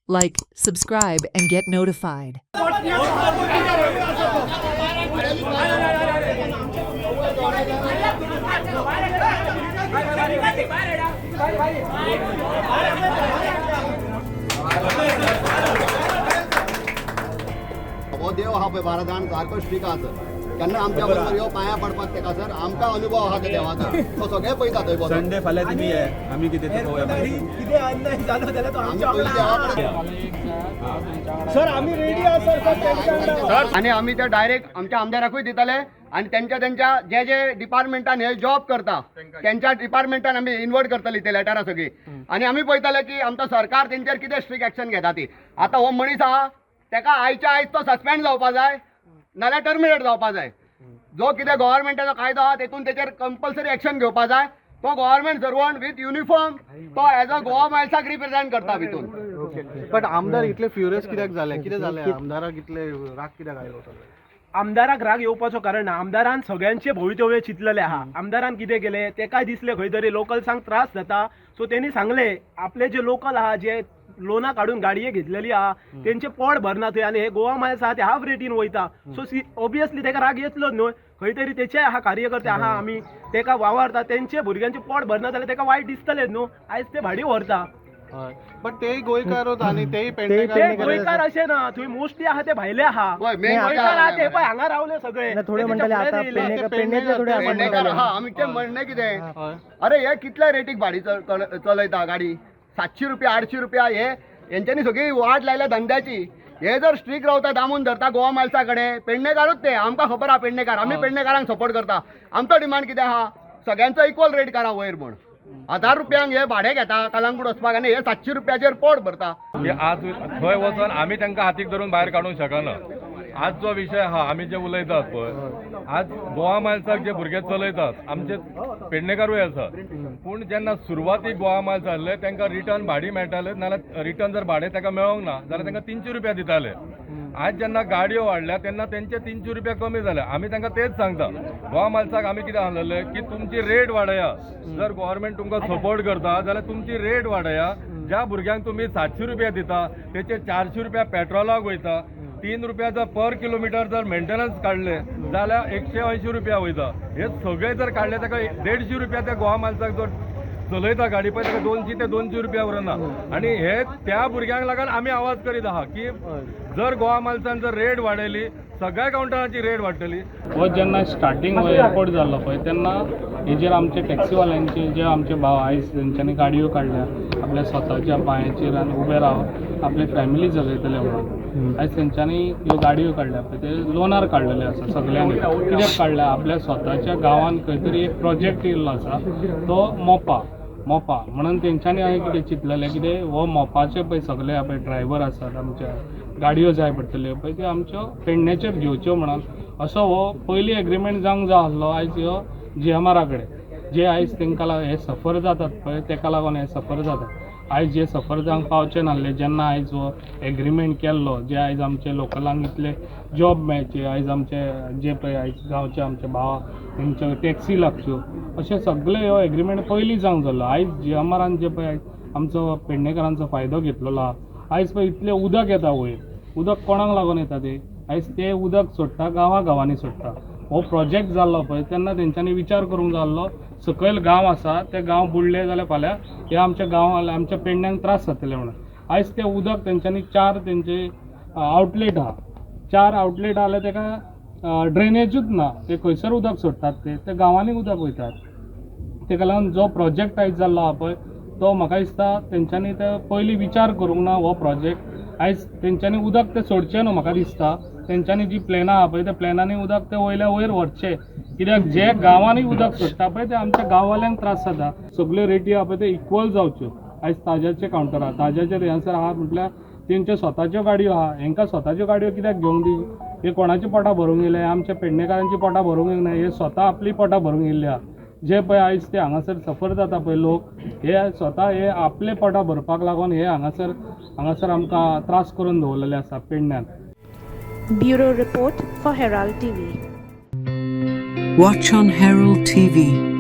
Like, subscribe, and get notified. हो देव हा पळय बारादान सारको स्ट्रीक आसा केन्ना आमच्या बरोबर यो पांया पडपाक तेका सर आमकां अनुभव आहा त्या देवाचो तो सगळे पळयता थंय बसोन संडे फाल्यां तुमी ये आमी कितें ते पळोवया कितें अन्याय जालो जाल्यार तो आमी आमच्या पयलीं देवा सर आम्ही रेडी आहात सर आणि आम्ही ते डायरेक्ट आमच्या आमदाराकूय दितले आणि त्यांच्या जे जे डिपार्टमेंटान हे जॉब करता त्यांच्या डिपार्टमेंटान आम्ही इन्वर्ट करतली ते लेटरां सगळी आणि आम्ही पळयतले की आमचो सरकार तेंचेर कितें स्ट्रिक्ट एक्शन घेता ती आता हो मनीस आहा तेका आयच्या आयज तो सस्पेंड जावपा जाय नाल्यार टर्मिनेट जावपा जाय जो कितें गव्हर्नमेंटाचो कायदो आहा तेतून तेचेर कंपल्सरी एक्शन घेवपा जाय तो गव्हर्नमेंट सर्वंट विथ युनिफॉर्म तो एज अ गोवा मायल्साक रिप्रेझेंट करता भितून पण आमदार इतले फ्युरियस कित्याक जाले कितें जालें आमदाराक इतले राग कित्याक आयलो आमदाराक राग येवपाचो कारण ना आमदारान सगळ्यांचे भवितव्य चिंतलेले आहा आमदारान कितें केले तेकाय दिसले खंय तरी लोकल्सांक त्रास जाता सो तेणी सांगले आपले जे लोकल आहा जे लोना काढून गाडये घेतलेली आहा तेंचे पोट भरना थंय आनी हे गोवा मायल्स आहा ते हाफ रेटीन वयता सो ऑब्वियसली तेका राग येतलोच न्हू खंय तरी तेचे आहा कार्यकर्ते आहा आमी तेका वावरता तेंचे भुरग्यांचे पोट भरना जाल्यार तेका वायट दिसतलेच न्हू आयज ते भाडी व्हरता पण तेय गोंयकारूच आनी तेय ते गोंयकार अशे ना थंय मोस्टली आहा ते भायले आहा होय, main गोंयकार आहा ते पळय हांगा रावले सगळे थोडे म्हणटाले आता पेडणेचे थोडे आपण पेडणेकार हा आमी ते म्हणणें कितें अरे हे कितल्या रेटीक भाडी चलयता गाडी 700 रुपया 800 रुपया हे यांच्यानी सगळी वाट लायल्या धंद्याची हे जर स्ट्रीक रावता दामून धरता गोवा मायल्सा कडेन पेडणेकारूच ते आमकां खबर आहा पेडणेकार आमी पेडणेकारांक सपोर्ट करता आमचो डिमांड कितें आहा सगळ्यांचो इक्वल रेट करा वयर म्हण 1000 रुपयांक हे भाडे घेता कलंगूट वचपाक आनी हे 700 रुपयाचेर पोट भरता आज थंय वचून आमी तांकां हातीक धरून भायर काडूंक शकना आज जो विशय आहा आमी जे उलयतात पळय आज गोवा मायल्साक जे भुरगे चलयतात आमचे पेडणेकारूय आसात पूण जेन्ना सुरवातीक गोवा मायल्स जाल्ले तांकां रिटर्न भाडी मेळटाले नाल्यार रिटर्न जर भाडें ताका मेळोंक ना जाल्यार तांकां 300 रुपया दिताले आज जेन्ना गाडयो वाडल्या तेन्ना तेंचे 300 रुपया कमी जाले आमी तांकां तेच सांगता गोवा मायल्साक आमी कितें सांगलेलें की तुमची रेट वाडया जर गव्हर्नमेंट तुमकां सपोर्ट करता जाल्यार तुमची रेट वाडया ज्या भुरग्यांक तुमी 700 रुपया दिता तेचे 400 रुपया पेट्रोलाक वयता 3 रुपया जर पर किलोमिटर जर मेंटेनन्स काढले जाल्यार 180 रुपया वयता हे सगळे जर काढले ताका 150 रुपया त्या गोवा मायल्साक जर चलयता गाडी पळय ताका 200 ते 200 रुपया उरना आनी हे त्या भुरग्यांक लागून आमी आवाज करीत आहा की जर गोवा मायल्सान जर रेट वाडयली सगळ्या कावंटरांची रेट वाडटली हो जेन्ना स्टार्टींग एअरपोर्ट जाल्लो पळय तेन्ना हेजेर आमचे टॅक्सीवाल्यांचे जे आमचे भाव आयज तेंच्यांनी गाडयो काडल्या आपल्या स्वताच्या पांयाचेर आनी उबे रावन आपली फॅमिली जगयतले म्हणून आयज तेंच्यांनी ह्यो गाडयो काडल्या पळय ते लोनार काडलेले आसा सगळ्यांनी कित्याक काडल्या आपल्या स्वताच्या गांवांत खंय तरी एक प्रोजेक्ट येयल्लो आसा तो मोपा म्हणून तेंच्यांनी हांवें कितें चिंतलेलें कितें हो मोपाचे पळय सगळे पळय ड्रायव्हर आसात आमच्या गाडयो जाय पडटल्यो पळय त्यो आमच्यो पेडणेचेर घेवच्यो म्हणून असो हो पयली एग्रीमेंट जावंक जाय आसलो आयज ह्यो GMR कडेन जे आयज तांकां हे सफर जातात पळय तेका लागून हे सफर जातात आयज जे सफर जावंक पावचे नासले जेन्ना आयज हो एग्रीमेंट केल्लो जे आयज आमचे लोकलांक इतले जॉब मेळचे आयज आमचे जे पळय आयज गांवचे आमचे भाव तेंच्यो टॅक्सी लागच्यो अशें सगळे हो एग्रीमेंट पयलीं जावंक जाल्लो आयज GMRन जे पळय आमचो पेडणेकारांचो फायदो घेतलेलो आहा आयज पळय इतलें उदक येता वयर उदक कोणाक लागून येता ते आयज ते उदक सोडटा गांवांनी सोडटा हो प्रोजेक्ट जाल्लो पळय तेन्ना तेंच्यांनी विचार करूंक जाल्लो सकयल गांव आसा ते गांव बुडले जाल्यार फाल्यां हे आमच्या गांवां आमच्या पेडण्यांक त्रास जातले म्हणून आयज ते उदक तेंच्यांनी 4 तेंचे आउटलेट आहा 4 आउटलेट आहा जाल्यार तेका ड्रेनेजूच ना ते खंयसर उदक सोडटात ते गांवांनी उदक वयतात तेका लागून जो प्रोजेक्ट आयज जाल्लो आहा पळय तो म्हाका दिसता तेंच्यांनी ते पयलीं विचार करूंक ना हो प्रोजेक्ट आयज तेंच्यांनी उदक ते सोडचें न्हू म्हाका दिसता तेंच्यांनी जी प्लॅनां आहा पळय त्या प्लॅनांनी उदक ते वयल्या वयर व्हरचें कित्याक जे गांवांनी उदक सोडटा पळय ते आमच्या गांववाल्यांक त्रास जाता सगल्यो रेटी आहा पळय ते इक्वल जावच्यो आयज ताज्याचे कावंटर आहा ताज्याचेर हँसर आहा म्हटल्यार तेंच्यो स्वताच्यो गाडयो आहा हेंकां स्वताच्यो गाडयो कित्याक घेवंक दी हे कोणाची पोटां भरूंक येयले आमच्या पेडणेकारांची पोटां भरूंक येवंक ना हे स्वता आपली पोटां भरूंक येयल्ले आहा जे पळय आयज ते हांगासर सफर जाता पळय लोक हे स्वता हे आपले पोटां भरपाक लागून हे हांगासर आमकां त्रास करून दवरलेले आसा पेडण्यान. Bureau Report for Herald TV. Watch on Herald TV.